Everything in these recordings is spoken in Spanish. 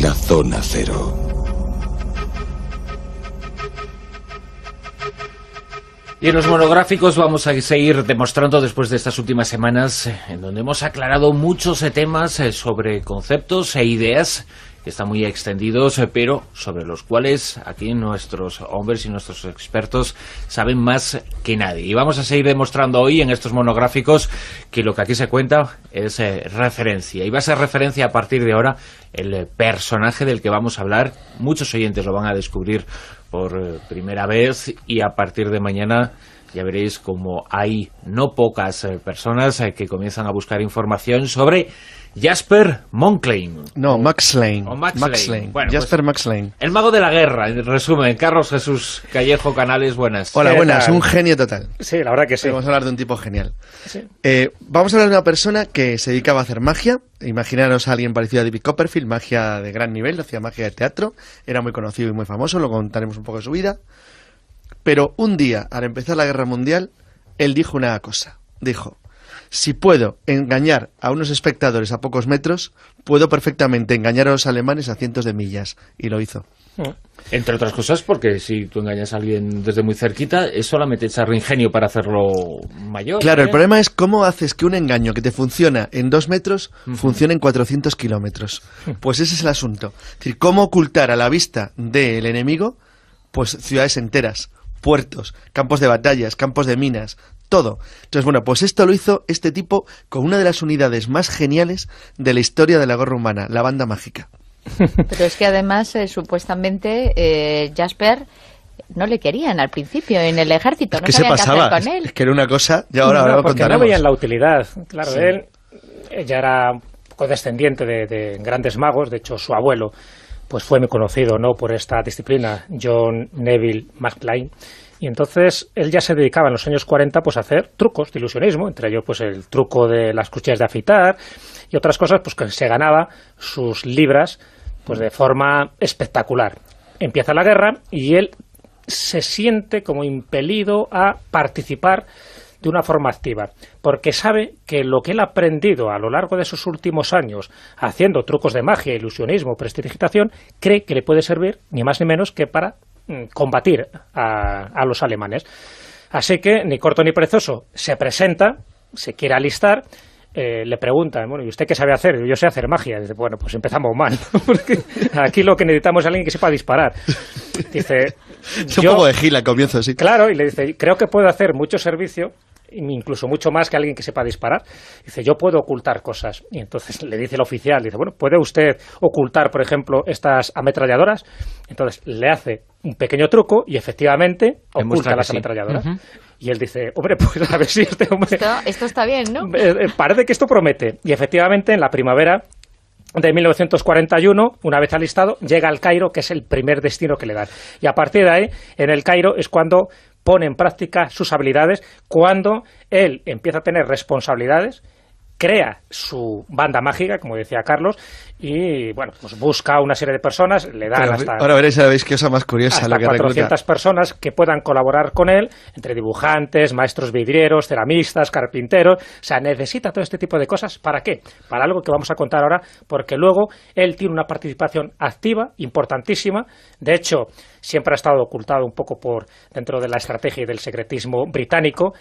en la zona cero. Y en los monográficos vamos a seguir demostrando después de estas últimas semanas en donde hemos aclarado muchos temas sobre conceptos e ideas que están muy extendidos, pero sobre los cuales aquí nuestros hombres y nuestros expertos saben más que nadie. Y vamos a seguir demostrando hoy en estos monográficos que lo que aquí se cuenta es referencia. Y va a ser referencia a partir de ahora el personaje del que vamos a hablar. Muchos oyentes lo van a descubrir por primera vez y a partir de mañana ya veréis como hay no pocas personas que comienzan a buscar información sobre Jasper Moncklein. No, Max Lane. Max Lane. Bueno, Jasper pues, Max Lane. El mago de la guerra, en resumen. Carlos Jesús Callejo Canales, buenas. Hola, buenas. Un genio total. Sí, la verdad que sí. Vamos a hablar de un tipo genial. Sí. Vamos a hablar de una persona que se dedicaba a hacer magia. Imaginaros a alguien parecido a David Copperfield, magia de gran nivel, hacía magia de teatro. Era muy conocido y muy famoso, lo contaremos un poco de su vida. Pero un día, al empezar la Guerra Mundial, él dijo una cosa. Dijo: si puedo engañar a unos espectadores a pocos metros, puedo perfectamente engañar a los alemanes a cientos de millas. Y lo hizo. Entre otras cosas porque si tú engañas a alguien desde muy cerquita, es solamente echarle ingenio para hacerlo mayor. Claro, el problema es cómo haces que un engaño que te funciona en 2 metros funcione en 400 kilómetros. Pues ese es el asunto. Es decir, cómo ocultar a la vista del enemigo pues ciudades enteras, puertos, campos de batallas, campos de minas, todo. Entonces, bueno, pues esto lo hizo este tipo con una de las unidades más geniales de la historia de la guerra humana, la banda mágica. Pero es que además, supuestamente, Jasper no le querían al principio en el ejército, Es no que se sabían qué pasaba, hacer con él. es que era una cosa, y ahora lo porque contaremos. no veían la utilidad. Claro, Sí. él ya era descendiente de grandes magos, de hecho su abuelo pues fue muy conocido, ¿no?, por esta disciplina, John Neville Moncklein. Y entonces él ya se dedicaba en los años 40 pues a hacer trucos de ilusionismo, entre ellos pues el truco de las cuchillas de afeitar y otras cosas, pues que se ganaba sus libras pues de forma espectacular. Empieza la guerra y él se siente como impelido a participar de una forma activa, porque sabe que lo que él ha aprendido a lo largo de esos últimos años haciendo trucos de magia, ilusionismo, prestidigitación, cree que le puede servir ni más ni menos que para combatir a los alemanes. Así que, ni corto ni perezoso, se presenta, se quiere alistar, le preguntan, bueno, ¿y usted qué sabe hacer? Yo sé hacer magia. Dice, bueno, pues empezamos mal, porque aquí lo que necesitamos es alguien que sepa disparar. Dice, Es un poco de gil al comienzo, sí. Claro, y le dice, creo que puedo hacer mucho servicio, incluso mucho más que alguien que sepa disparar. Dice, yo puedo ocultar cosas. Y entonces le dice el oficial, dice, bueno, ¿puede usted ocultar, por ejemplo, estas ametralladoras? Entonces le hace un pequeño truco y efectivamente oculta las ametralladoras. Y él dice, hombre, pues a ver si este hombre... Esto está bien, ¿no? Parece que esto promete. Y efectivamente, en la primavera de 1941, una vez alistado, llega al Cairo, que es el primer destino que le dan. Y a partir de ahí, en el Cairo es cuando pone en práctica sus habilidades, cuando él empieza a tener responsabilidades, crea su banda mágica, como decía Carlos, y bueno, pues busca una serie de personas, le dan hasta... Ahora veréis qué cosa más curiosa hasta lo que 400 recluta. personas que puedan colaborar con él, entre dibujantes, maestros vidrieros, ceramistas, carpinteros. O sea, necesita todo este tipo de cosas. ¿Para qué? Para algo que vamos a contar ahora, porque luego él tiene una participación activa, importantísima. De hecho, siempre ha estado ocultado un poco dentro de la estrategia y del secretismo británico,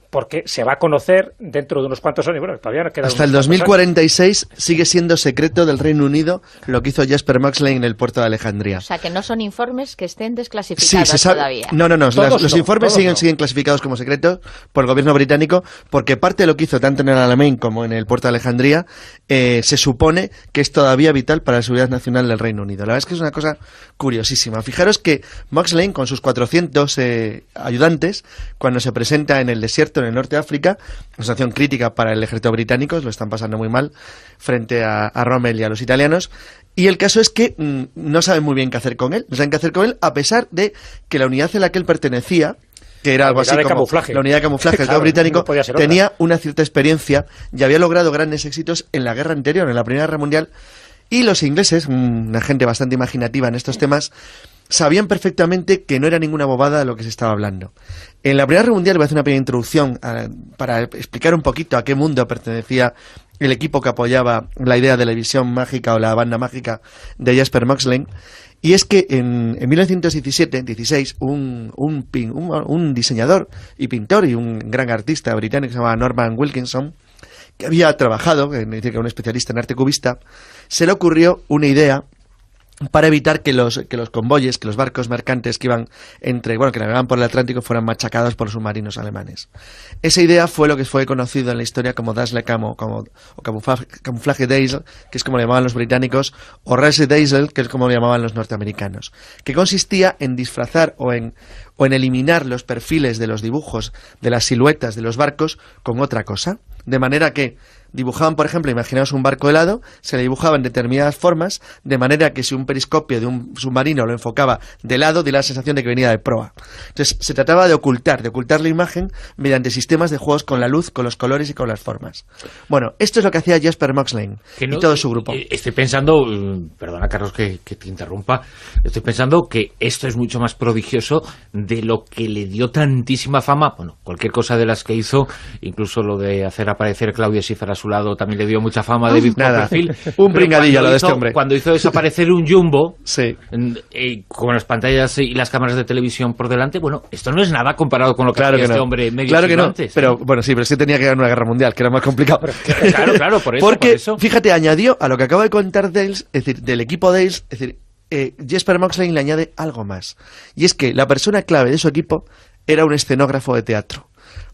porque se va a conocer dentro de unos cuantos años. Bueno, todavía no queda hasta el 2046 sigue siendo secreto del Reino Unido lo que hizo Jasper Moncklein en el puerto de Alejandría. O sea, que no son informes que estén Sí, desclasificados se sabe. todavía. No. Los informes todos no. siguen clasificados como secretos por el gobierno británico, porque parte de lo que hizo tanto en el Alamein como en el puerto de Alejandría se supone que es todavía vital para la seguridad nacional del Reino Unido. La verdad es que es una cosa curiosísima. Fijaros que Moncklein, con sus 400 ayudantes, cuando se presenta en el desierto en el norte de África, una situación crítica para el ejército británico, lo están pasando muy mal frente a Rommel y a los italianos, y el caso es que no saben muy bien qué hacer con él, a pesar de que la unidad a la que él pertenecía, que era algo así como la unidad de camuflaje del Claro, británico, no podía ser otra. tenía una cierta experiencia y había logrado grandes éxitos en la guerra anterior, en la Primera Guerra Mundial, y los ingleses, una gente bastante imaginativa en estos temas, sabían perfectamente que no era ninguna bobada lo que se estaba hablando. En la Primera Guerra Mundial voy a hacer una pequeña introducción para explicar un poquito a qué mundo pertenecía el equipo que apoyaba la idea de la visión mágica o la banda mágica de Jasper Moxley. Y es que en 1916 un diseñador y pintor y un gran artista británico que se llamaba Norman Wilkinson, que había trabajado, es decir, que era un especialista en arte cubista, se le ocurrió una idea para evitar que los convoyes, que los barcos mercantes que iban que navegaban por el Atlántico fueran machacados por los submarinos alemanes. Esa idea fue lo que fue conocido en la historia como Dazzle Camo, o camuflaje Dazzle, que es como le llamaban los británicos, o Race Dazzle, que es como le llamaban los norteamericanos, que consistía en disfrazar o en eliminar los perfiles de los dibujos de las siluetas de los barcos con otra cosa, de manera que dibujaban, por ejemplo, imaginaos un barco helado, se le dibujaban determinadas formas, de manera que si un periscopio de un submarino lo enfocaba de lado, diera la sensación de que venía de proa. Entonces, se trataba de ocultar la imagen mediante sistemas de juegos con la luz, con los colores y con las formas. Bueno, esto es lo que hacía Jasper Moxley y todo su grupo. Estoy pensando, perdona Carlos que te interrumpa, estoy pensando que esto es mucho más prodigioso de lo que le dio tantísima fama, bueno, cualquier cosa de las que hizo, incluso lo de hacer aparecer Claudia Schiffer a su lado también le dio mucha fama a David Copperfield. Un pringadillo lo de este hombre. Cuando hizo desaparecer un jumbo, sí, con las pantallas y las cámaras de televisión por delante, bueno, esto no es nada comparado con lo que hacía este hombre medio claro que no, antes. Pero bueno, sí, pero es que tenía que ganar una guerra mundial, que era más complicado. Claro, por eso. Porque, fíjate, añadió a lo que acabo de contar Dales, es decir, del equipo Dales, es decir, Jasper Moxley le añade algo más. Y es que la persona clave de su equipo era un escenógrafo de teatro.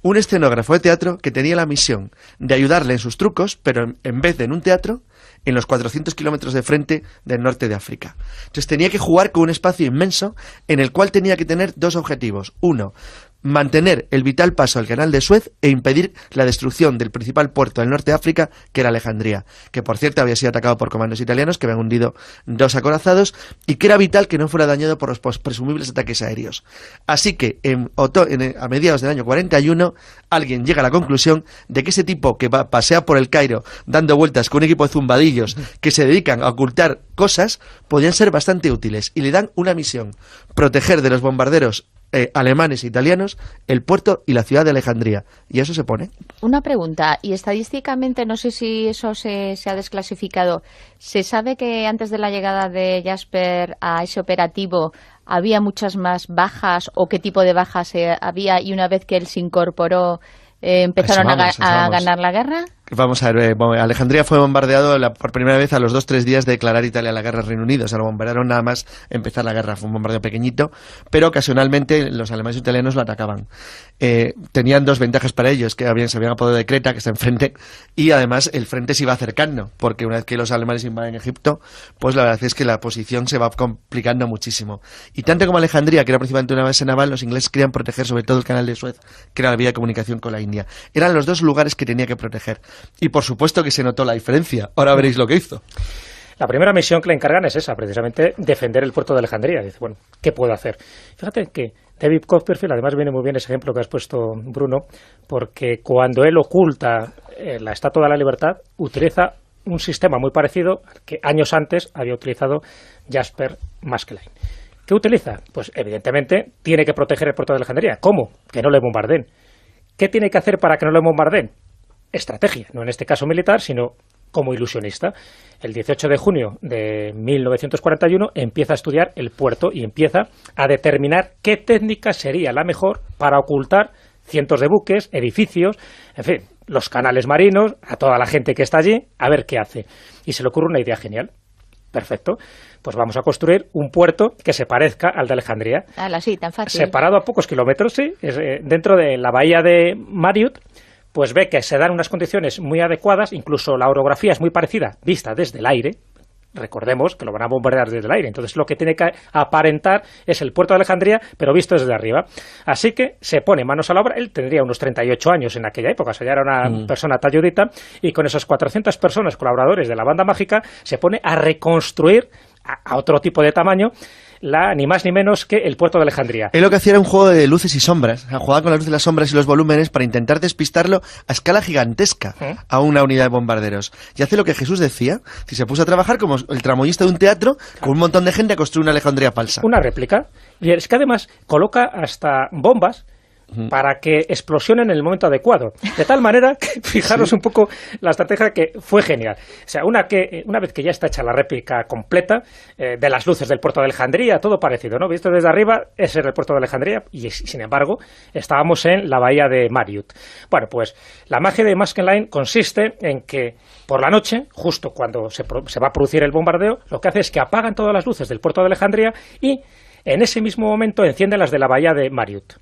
Un escenógrafo de teatro que tenía la misión de ayudarle en sus trucos, pero en vez de en un teatro, en los 400 kilómetros de frente del norte de África. Entonces tenía que jugar con un espacio inmenso en el cual tenía que tener dos objetivos. Uno, mantener el vital paso al canal de Suez e impedir la destrucción del principal puerto del norte de África, que era Alejandría, que por cierto había sido atacado por comandos italianos que habían hundido 2 acorazados y que era vital que no fuera dañado por los presumibles ataques aéreos. Así que a mediados del año 41 alguien llega a la conclusión de que ese tipo que pasea por el Cairo dando vueltas con un equipo de zumbadillos que se dedican a ocultar cosas podían ser bastante útiles y le dan una misión: proteger de los bombarderos alemanes e italianos el puerto y la ciudad de Alejandría, y eso se pone. Una pregunta, y estadísticamente no sé si eso se ha desclasificado, ¿se sabe que antes de la llegada de Jasper a ese operativo había muchas más bajas o qué tipo de bajas había, y una vez que él se incorporó empezaron a ganar la guerra? Vamos a ver, Alejandría fue bombardeado por primera vez a los 2-3 días de declarar Italia la guerra al Reino Unido. O sea, lo bombardearon nada más empezar la guerra. Fue un bombardeo pequeñito, pero ocasionalmente los alemanes y italianos lo atacaban. Tenían dos ventajas para ellos, que se habían apoderado de Creta, que está enfrente, y además el frente se iba acercando, porque una vez que los alemanes invaden Egipto, pues la verdad es que la posición se va complicando muchísimo. Y tanto como Alejandría, que era principalmente una base naval, los ingleses querían proteger sobre todo el canal de Suez, que era la vía de comunicación con la India. Eran los dos lugares que tenía que proteger. Y por supuesto que se notó la diferencia. Ahora veréis lo que hizo. La primera misión que le encargan es esa, precisamente defender el puerto de Alejandría. Dice, bueno, ¿qué puedo hacer? Fíjate que David Copperfield, además viene muy bien ese ejemplo que has puesto, Bruno, porque cuando él oculta la Estatua de la Libertad, utiliza un sistema muy parecido que años antes había utilizado Jasper Moxley. ¿Qué utiliza? Pues evidentemente tiene que proteger el puerto de Alejandría. ¿Cómo? Que no le bombardeen. ¿Qué tiene que hacer para que no le bombardeen? Estrategia, no en este caso militar, sino como ilusionista. El 18 de junio de 1941 empieza a estudiar el puerto y empieza a determinar qué técnica sería la mejor para ocultar cientos de buques, edificios, en fin, los canales marinos, a toda la gente que está allí, a ver qué hace. Y se le ocurre una idea genial. Perfecto, pues vamos a construir un puerto que se parezca al de Alejandría. Sí, tan fácil. Separado a pocos kilómetros, sí, dentro de la bahía de Mariut. Pues ve que se dan unas condiciones muy adecuadas, incluso la orografía es muy parecida, vista desde el aire. Recordemos que lo van a bombardear desde el aire, entonces lo que tiene que aparentar es el puerto de Alejandría, pero visto desde arriba. Así que se pone manos a la obra. Él tendría unos 38 años en aquella época, o sea, ya era una persona talludita, y con esas 400 personas colaboradores de la banda mágica se pone a reconstruir a otro tipo de tamaño ni más ni menos que el puerto de Alejandría. Él lo que hacía era un juego de luces y sombras, jugaba con la luz de las sombras y los volúmenes para intentar despistarlo a escala gigantesca a una unidad de bombarderos. Y hace lo que Jesús decía, si se puso a trabajar como el tramoyista de un teatro, con un montón de gente a construir una Alejandría falsa. Una réplica. Y es que además coloca hasta bombas para que explosionen en el momento adecuado. De tal manera que, fijaros un poco la estrategia, que fue genial. O sea, una vez que ya está hecha la réplica completa de las luces del puerto de Alejandría, todo parecido, ¿no? Visto desde arriba, ese era el puerto de Alejandría y, sin embargo, estábamos en la bahía de Mariut. Bueno, pues la magia de Maersk Line consiste en que por la noche, justo cuando se va a producir el bombardeo, lo que hace es que apagan todas las luces del puerto de Alejandría y en ese mismo momento encienden las de la bahía de Mariut,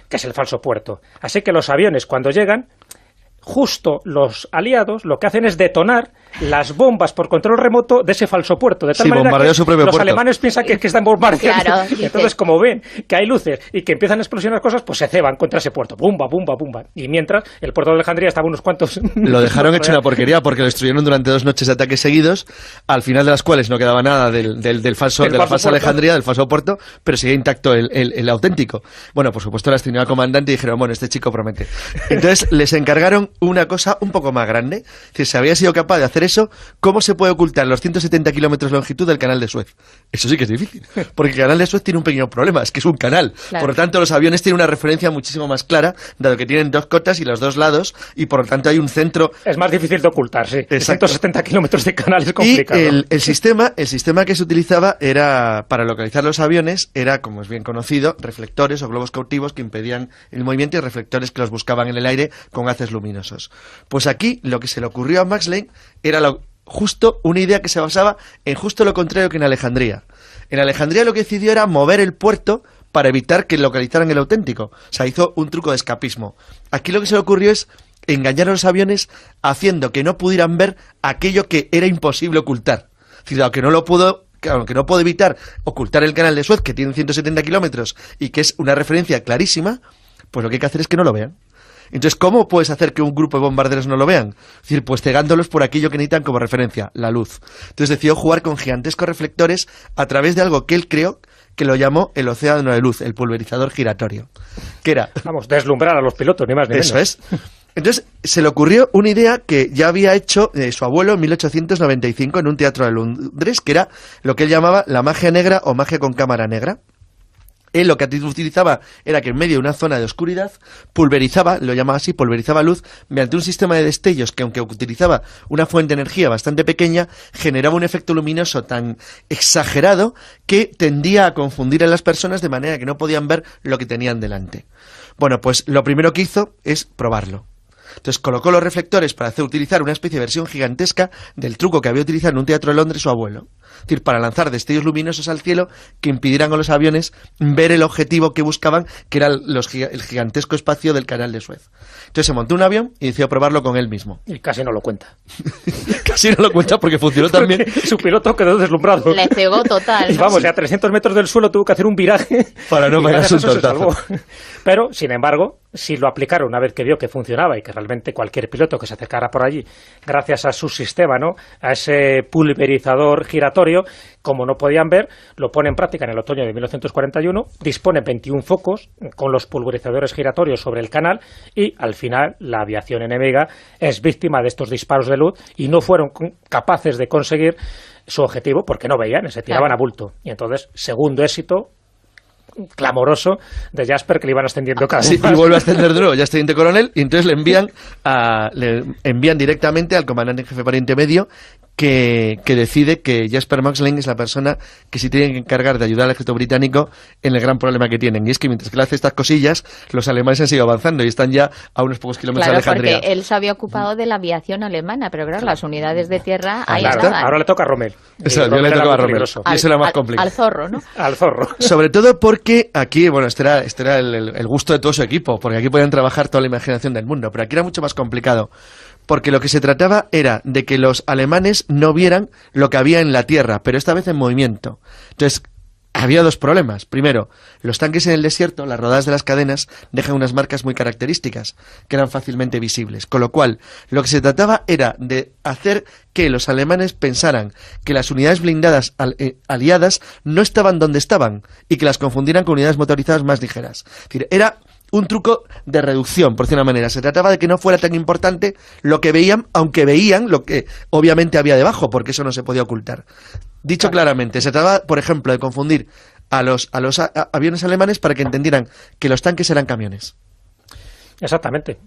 que es el falso puerto. Así que los aviones, cuando llegan, justo los aliados lo que hacen es detonar las bombas por control remoto de ese falso puerto, de tal manera que los puerto. Alemanes piensan que están bombardeando. Claro, y entonces, como ven que hay luces y que empiezan a explosionar cosas, pues se ceban contra ese puerto. Bumba, bumba, bumba. Y mientras, el puerto de Alejandría estaba unos cuantos... Lo dejaron hecho una porquería porque lo destruyeron durante 2 noches de ataques seguidos, al final de las cuales no quedaba nada de la falsa Alejandría, del falso puerto, pero seguía intacto el auténtico. Bueno, por supuesto, la estrenó al comandante y dijeron, bueno, este chico promete. Entonces, les encargaron una cosa un poco más grande. Es decir, si había sido capaz de hacer eso, ¿cómo se puede ocultar los 170 kilómetros de longitud del canal de Suez? Eso sí que es difícil, porque el canal de Suez tiene un pequeño problema, es que es un canal. Claro. Por lo tanto, los aviones tienen una referencia muchísimo más clara, dado que tienen 2 cotas y los 2 lados, y por lo tanto hay un centro... Es más difícil de ocultar, sí. Exacto. 170 kilómetros de canal es complicado. Y el sistema que se utilizaba era, para localizar los aviones, era, como es bien conocido, reflectores o globos cautivos que impedían el movimiento y reflectores que los buscaban en el aire con haces luminosos. Pues aquí, lo que se le ocurrió a Maersk Line era justo una idea que se basaba en justo lo contrario que en Alejandría. En Alejandría lo que decidió era mover el puerto para evitar que localizaran el auténtico. O sea, hizo un truco de escapismo. Aquí lo que se le ocurrió es engañar a los aviones haciendo que no pudieran ver aquello que era imposible ocultar. Es decir, aunque no puedo evitar ocultar el canal de Suez, que tiene 170 kilómetros y que es una referencia clarísima, pues lo que hay que hacer es que no lo vean. Entonces, ¿cómo puedes hacer que un grupo de bombarderos no lo vean? Es decir, pues cegándolos por aquello que necesitan como referencia, la luz. Entonces decidió jugar con gigantescos reflectores a través de algo que él creó, que lo llamó el océano de luz, el pulverizador giratorio. Que era... Vamos, deslumbrar a los pilotos, ni más ni menos. Eso es. Entonces, se le ocurrió una idea que ya había hecho su abuelo en 1895 en un teatro de Londres, que era lo que él llamaba la magia negra o magia con cámara negra. Él lo que utilizaba era que en medio de una zona de oscuridad pulverizaba, lo llamaba así, pulverizaba luz mediante un sistema de destellos que, aunque utilizaba una fuente de energía bastante pequeña, generaba un efecto luminoso tan exagerado que tendía a confundir a las personas de manera que no podían ver lo que tenían delante. Bueno, pues lo primero que hizo es probarlo. Entonces colocó los reflectores para utilizar una especie de versión gigantesca del truco que había utilizado en un teatro de Londres su abuelo. Es decir, para lanzar destellos luminosos al cielo que impidieran a los aviones ver el objetivo que buscaban, que era el gigantesco espacio del canal de Suez. Entonces se montó un avión y decidió probarlo con él mismo. Y casi no lo cuenta. Casi no lo cuenta porque funcionó también. Su piloto quedó deslumbrado. Le cegó total. Y vamos, a 300 metros del suelo tuvo que hacer un viraje para no pegarse un tortazo. Pero, sin embargo, si lo aplicaron una vez que vio que funcionaba y que realmente cualquier piloto que se acercara por allí, gracias a su sistema, ¿no?, a ese pulverizador giratorio, como no podían ver, lo pone en práctica en el otoño de 1941, dispone 21 focos con los pulverizadores giratorios sobre el canal y al final la aviación enemiga es víctima de estos disparos de luz y no fueron capaces de conseguir su objetivo porque no veían, se tiraban a bulto. Y entonces, segundo éxito clamoroso de Jasper, que le iban ascendiendo cada vez más. Y vuelve a ascender de nuevo, ya es teniente coronel, y entonces le envían directamente al comandante en jefe Pariente Medio, que decide que Jasper Maersk Line es la persona que se tiene que encargar de ayudar al ejército británico en el gran problema que tienen. Y es que mientras que le hace estas cosillas, los alemanes han seguido avanzando y están ya a unos pocos kilómetros de Alejandría. Porque él se había ocupado de la aviación alemana, pero claro, las unidades de tierra ahí estaban. Ahora le toca a Rommel. Eso, yo le toca a Rommel. Y eso era más complicado. Al zorro, ¿no? Al zorro. Sobre todo porque aquí, bueno, este era el gusto de todo su equipo, porque aquí podían trabajar toda la imaginación del mundo, pero aquí era mucho más complicado. Porque lo que se trataba era de que los alemanes no vieran lo que había en la tierra, pero esta vez en movimiento. Entonces, había 2 problemas. Primero, los tanques en el desierto, las rodadas de las cadenas, dejan unas marcas muy características, que eran fácilmente visibles. Con lo cual, lo que se trataba era de hacer que los alemanes pensaran que las unidades blindadas aliadas no estaban donde estaban, y que las confundieran con unidades motorizadas más ligeras. Es decir, era un truco de reducción, por decir una manera. Se trataba de que no fuera tan importante lo que veían, aunque veían lo que obviamente había debajo, porque eso no se podía ocultar. Dicho claramente, se trataba, por ejemplo, de confundir a los aviones alemanes para que entendieran que los tanques eran camiones. Exactamente.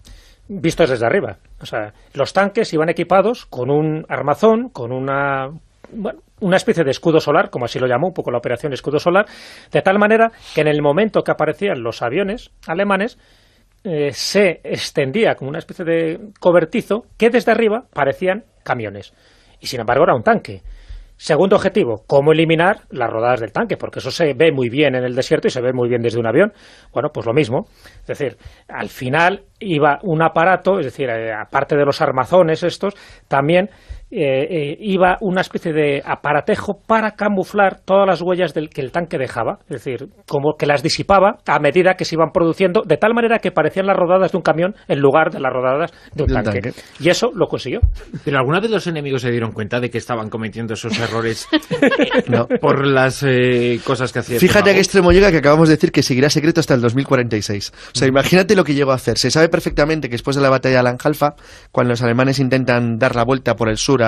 Vistos desde arriba. O sea, los tanques iban equipados con un armazón, con una especie de escudo solar, como así lo llamó un poco la operación escudo solar, de tal manera que en el momento que aparecían los aviones alemanes, se extendía como una especie de cobertizo que desde arriba parecían camiones. Y sin embargo era un tanque. Segundo objetivo, cómo eliminar las rodadas del tanque, porque eso se ve muy bien en el desierto y se ve muy bien desde un avión. Bueno, pues lo mismo. Es decir, al final iba un aparato, es decir, aparte de los armazones estos, también iba una especie de aparatejo para camuflar todas las huellas que el tanque dejaba, es decir, como que las disipaba a medida que se iban produciendo, de tal manera que parecían las rodadas de un camión en lugar de las rodadas de un tanque. Y eso lo consiguió. ¿Pero alguna vez los enemigos se dieron cuenta de que estaban cometiendo esos errores por las cosas que hacían? Fíjate a qué extremo llega, que acabamos de decir que seguirá secreto hasta el 2046. O sea, imagínate lo que llegó a hacer. Se sabe perfectamente que después de la batalla de Al-Anjalfa, cuando los alemanes intentan dar la vuelta por el sur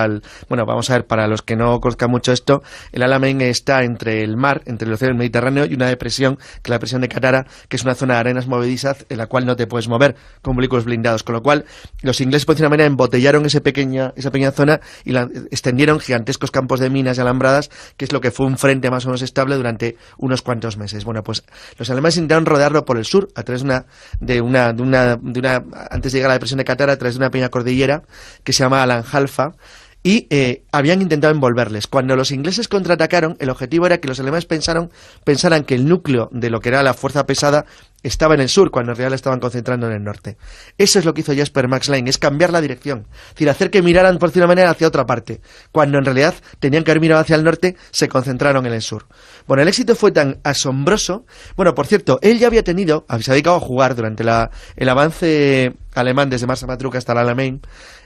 bueno, vamos a ver, para los que no conozcan mucho esto, el Alamein está entre el mar, entre el océano Mediterráneo y una depresión, que es la depresión de Katara, que es una zona de arenas movedizas en la cual no te puedes mover con vehículos blindados, con lo cual los ingleses por una manera embotellaron esa pequeña zona y la extendieron gigantescos campos de minas y alambradas, que es lo que fue un frente más o menos estable durante unos cuantos meses. Bueno, pues los alemanes intentaron rodearlo por el sur, a través de una antes de llegar a la depresión de Katara, a través de una pequeña cordillera que se llama Al-Anjalfa, y habían intentado envolverles. Cuando los ingleses contraatacaron, el objetivo era que los alemanes pensaran que el núcleo de lo que era la fuerza pesada estaba en el sur, cuando en realidad la estaban concentrando en el norte. Eso es lo que hizo Jasper Max Klein, es cambiar la dirección, es decir, hacer que miraran por cierta manera hacia otra parte, cuando en realidad tenían que haber mirado hacia el norte, se concentraron en el sur. Bueno, el éxito fue tan asombroso. Bueno, por cierto, él ya había tenido, se ha dedicado a jugar durante el avance alemán desde Marsa-Matruca hasta el Alamein.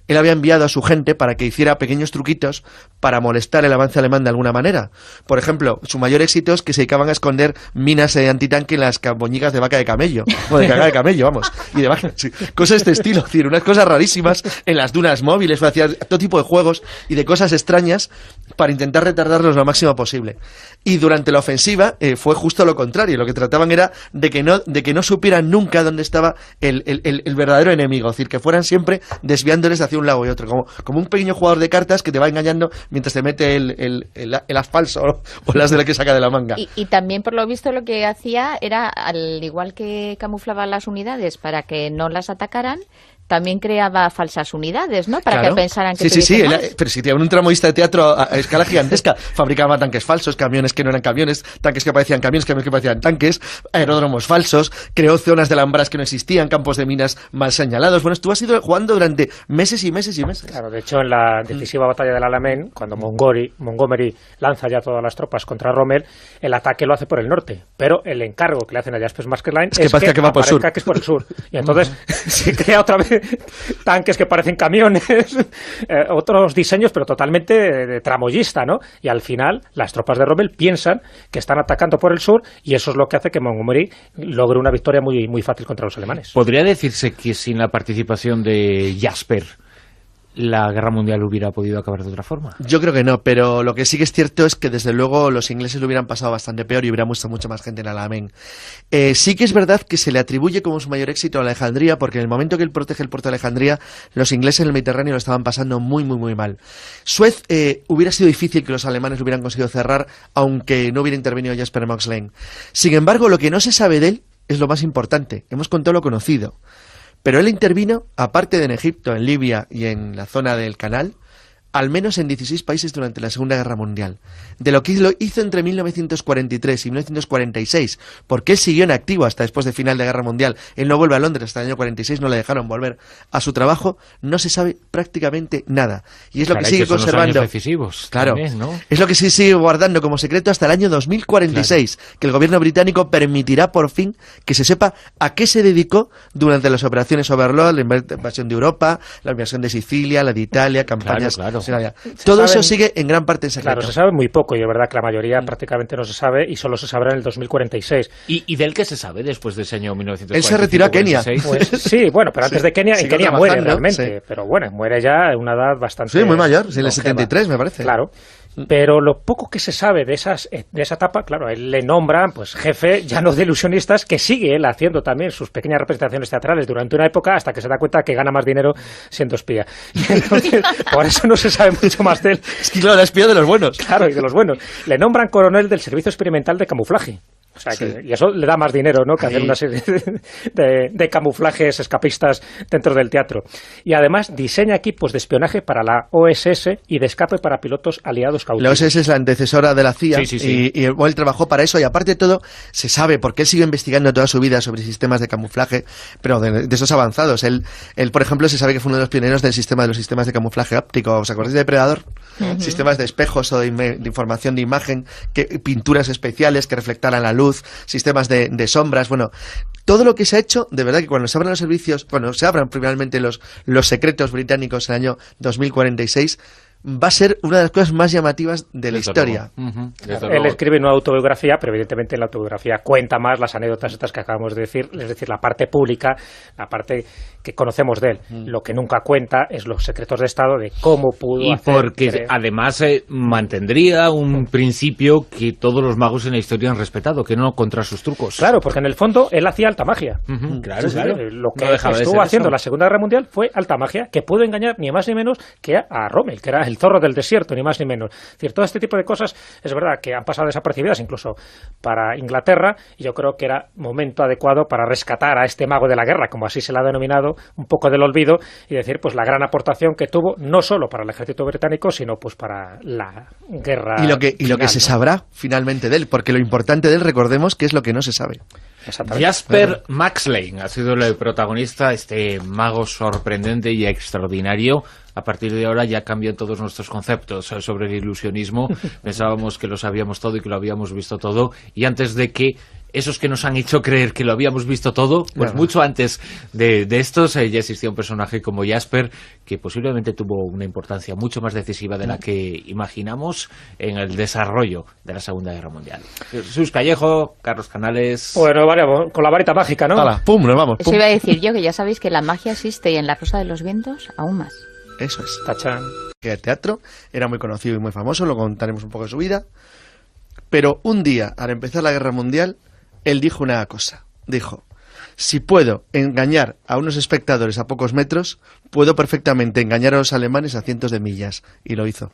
Él había enviado a su gente para que hiciera pequeños truquitos para molestar el avance alemán de alguna manera. Por ejemplo, su mayor éxito es que se dedicaban a esconder minas antitanque en las boñigas de vaca de camello, o de caga de camello, vamos, y de vaca, sí, cosas de este estilo, es decir, unas cosas rarísimas en las dunas móviles, hacía todo tipo de juegos y de cosas extrañas para intentar retardarlos lo máximo posible. Y durante la ofensiva fue justo lo contrario, lo que trataban era de que no supieran nunca dónde estaba el verdadero enemigo, es decir, que fueran siempre desviándoles hacia un lado y otro, como un pequeño jugador de cartas que te va engañando mientras te mete el as falso o las de la que saca de la manga. Y también, por lo visto, lo que hacía era, al igual que camuflaba las unidades para que no las atacaran, también creaba falsas unidades, ¿no? Para que pensaran que Sí, pero si tenía un tramoyista de teatro a escala gigantesca, fabricaba tanques falsos, camiones que no eran camiones, tanques que parecían camiones que parecían tanques, aeródromos falsos, creó zonas de alambras que no existían, campos de minas mal señalados. Bueno, tú has ido jugando durante meses y meses y meses. Claro, de hecho, en la decisiva batalla del Alamein, cuando Montgomery lanza ya todas las tropas contra Rommel, el ataque lo hace por el norte, pero el encargo que le hacen a Jasper Max Klein es que va por el sur. Que es por el sur. Y entonces se crea otra vez tanques que parecen camiones, otros diseños, pero totalmente de tramoyista, ¿no? Y al final las tropas de Rommel piensan que están atacando por el sur y eso es lo que hace que Montgomery logre una victoria muy, muy fácil contra los alemanes. ¿Podría decirse que sin la participación de Jasper la guerra mundial hubiera podido acabar de otra forma? Yo creo que no, pero lo que sí que es cierto es que desde luego los ingleses lo hubieran pasado bastante peor y hubiera muerto mucha más gente en Alamein. Sí que es verdad que se le atribuye como su mayor éxito a Alejandría, porque en el momento que él protege el puerto de Alejandría, los ingleses en el Mediterráneo lo estaban pasando muy, muy, muy mal. Suez hubiera sido difícil que los alemanes lo hubieran conseguido cerrar, aunque no hubiera intervenido Jasper Max Klein. Sin embargo, lo que no se sabe de él es lo más importante. Hemos contado lo conocido. Pero él intervino, aparte de en Egipto, en Libia y en la zona del Canal, al menos en 16 países durante la Segunda Guerra Mundial. De lo que hizo entre 1943 y 1946, porque él siguió en activo hasta después del final de la Guerra Mundial, él no vuelve a Londres hasta el año 46, no le dejaron volver a su trabajo, no se sabe prácticamente nada. Y es lo que sigue conservando. Los años decisivos, claro, también, ¿no? Es lo que se sigue guardando como secreto hasta el año 2046, claro, que el gobierno británico permitirá por fin que se sepa a qué se dedicó durante las operaciones Overlord, la invasión de Europa, la invasión de Sicilia, la de Italia, campañas... Claro. Todo eso sigue en gran parte en secreto. Claro, se sabe muy poco y es verdad que la mayoría prácticamente no se sabe y solo se sabrá en el 2046. ¿Y del que se sabe después de ese año 1945? Él se retiró a Kenia. Pues, sí, bueno, pero antes de Kenia, en Kenia muere realmente. Sí. Pero bueno, muere ya a una edad bastante... Sí, muy mayor, en el 73 me parece. Claro. Pero lo poco que se sabe de esa etapa, claro, él le nombra pues jefe ya no de ilusionistas, que sigue él haciendo también sus pequeñas representaciones teatrales durante una época hasta que se da cuenta que gana más dinero siendo espía. Entonces, por eso no se sabe mucho más de él. Es que claro, era espía de los buenos. Claro, y de los buenos. Le nombran coronel del Servicio Experimental de Camuflaje. O sea, y eso le da más dinero, ¿no?, que hacer una serie de camuflajes escapistas dentro del teatro. Y además diseña equipos de espionaje para la OSS y de escape para pilotos aliados cautivos. La OSS es la antecesora de la CIA, sí. y él trabajó para eso, y aparte de todo, se sabe, porque él sigue investigando toda su vida sobre sistemas de camuflaje, pero de esos avanzados. Él, por ejemplo, se sabe que fue uno de los pioneros de los sistemas de camuflaje óptico. ¿Os acordáis de Depredador? Sistemas de espejos o de información de imagen, pinturas especiales que reflectaran la luz, sistemas de sombras, bueno, todo lo que se ha hecho, de verdad que cuando se abran los servicios, cuando se abran finalmente los secretos británicos en el año 2046, va a ser una de las cosas más llamativas de la historia. Él escribe una autobiografía, pero evidentemente en la autobiografía cuenta más las anécdotas estas que acabamos de decir, es decir, la parte pública, la parte que conocemos de él. Lo que nunca cuenta es los secretos de Estado de cómo pudo y hacer... porque además mantendría un principio que todos los magos en la historia han respetado, que no contra sus trucos. Claro, porque en el fondo él hacía alta magia. Claro. Lo que estuvo haciendo en la Segunda Guerra Mundial fue alta magia, que pudo engañar ni más ni menos que a Rommel, que era el zorro del desierto, ni más ni menos. Es decir, todo este tipo de cosas es verdad que han pasado desapercibidas incluso para Inglaterra, y yo creo que era momento adecuado para rescatar a este mago de la guerra, como así se le ha denominado, un poco del olvido, y decir pues la gran aportación que tuvo no solo para el ejército británico, sino pues para la guerra y lo que final, se sabrá finalmente de él, porque lo importante de él, recordemos, que es lo que no se sabe. Jasper Maxlane ha sido el protagonista, este mago sorprendente y extraordinario. A partir de ahora ya cambian todos nuestros conceptos sobre el ilusionismo. Pensábamos que lo sabíamos todo y que lo habíamos visto todo, y antes de que esos que nos han hecho creer que lo habíamos visto todo, pues mucho antes de estos ya existía un personaje como Jasper, que posiblemente tuvo una importancia mucho más decisiva de la que imaginamos en el desarrollo de la Segunda Guerra Mundial. Jesús Callejo, Carlos Canales... Bueno, vale, con la varita mágica, ¿no? ¡Hala! ¡Pum! Nos vamos. Eso iba a decir yo, que ya sabéis que la magia existe, y en La Rosa de los Vientos aún más. Eso es. Tachán. Que el teatro era muy conocido y muy famoso, lo contaremos un poco de su vida, pero un día, al empezar la Guerra Mundial, él dijo una cosa, dijo: si puedo engañar a unos espectadores a pocos metros, puedo perfectamente engañar a los alemanes a cientos de millas, y lo hizo.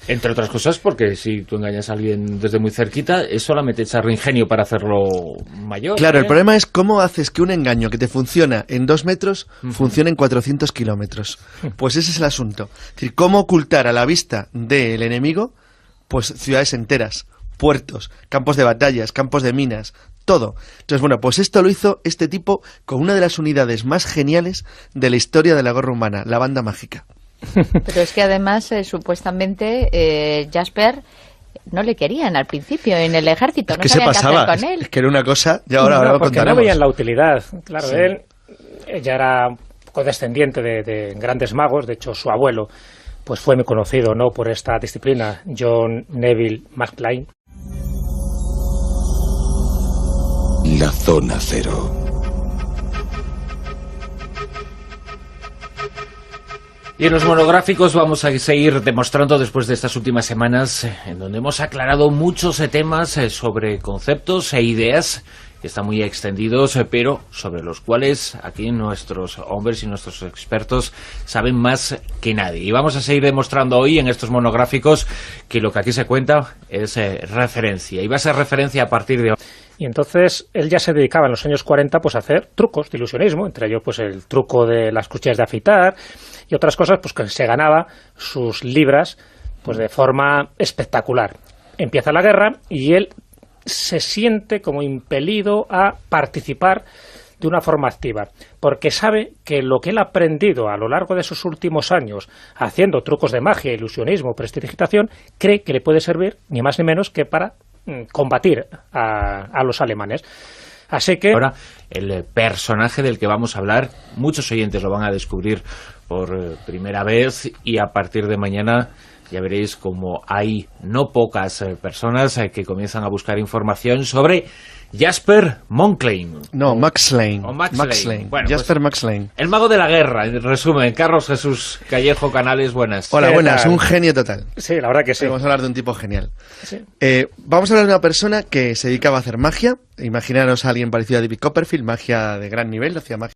Entre otras cosas porque si tú engañas a alguien desde muy cerquita, es solamente echarle ingenio para hacerlo mayor. Claro, el problema es cómo haces que un engaño que te funciona en 2 metros funcione en 400 kilómetros. Pues ese es el asunto. Es decir, cómo ocultar a la vista del enemigo pues ciudades enteras, puertos, campos de batallas, campos de minas, todo. Entonces, bueno, pues esto lo hizo este tipo con una de las unidades más geniales de la historia de la guerra humana, la banda mágica. Pero es que además, supuestamente, Jasper no le querían al principio en el ejército, es no que sabían se pasaba, qué hacer con él. es que era una cosa, y ahora lo porque contaremos. no veían la utilidad. Claro, Sí. él ya era un poco descendiente de grandes magos. De hecho, su abuelo pues fue muy conocido, ¿no?, por esta disciplina, John Neville Maxlane. La Zona Cero. Y en los monográficos vamos a seguir demostrando, después de estas últimas semanas, en donde hemos aclarado muchos temas sobre conceptos e ideas que están muy extendidos, pero sobre los cuales aquí nuestros hombres y nuestros expertos saben más que nadie. Y vamos a seguir demostrando hoy en estos monográficos que lo que aquí se cuenta es referencia. Y va a ser referencia a partir de hoy. Y entonces él ya se dedicaba en los años 40 pues a hacer trucos de ilusionismo, entre ellos pues el truco de las cuchillas de afeitar y otras cosas, pues que se ganaba sus libras pues de forma espectacular. Empieza la guerra y él se siente como impelido a participar de una forma activa, porque sabe que lo que él ha aprendido a lo largo de sus últimos años haciendo trucos de magia, ilusionismo, prestidigitación, cree que le puede servir ni más ni menos que para combatir a los alemanes. Así que ahora el personaje del que vamos a hablar, muchos oyentes lo van a descubrir por primera vez, y a partir de mañana ya veréis como hay no pocas personas que comienzan a buscar información sobre Jasper Monclane. No, Max Lane. O Max Lane. Bueno, Jasper pues, Max Lane. El mago de la guerra, en resumen. Carlos Jesús Callejo Canales, buenas. Hola, ¿Qué buenas, tal? un genio total. Sí, la verdad que sí. Vamos a hablar de un tipo genial. Sí. Vamos a hablar de una persona que se dedicaba a hacer magia. Imaginaros a alguien parecido a David Copperfield, magia de gran nivel, hacía magia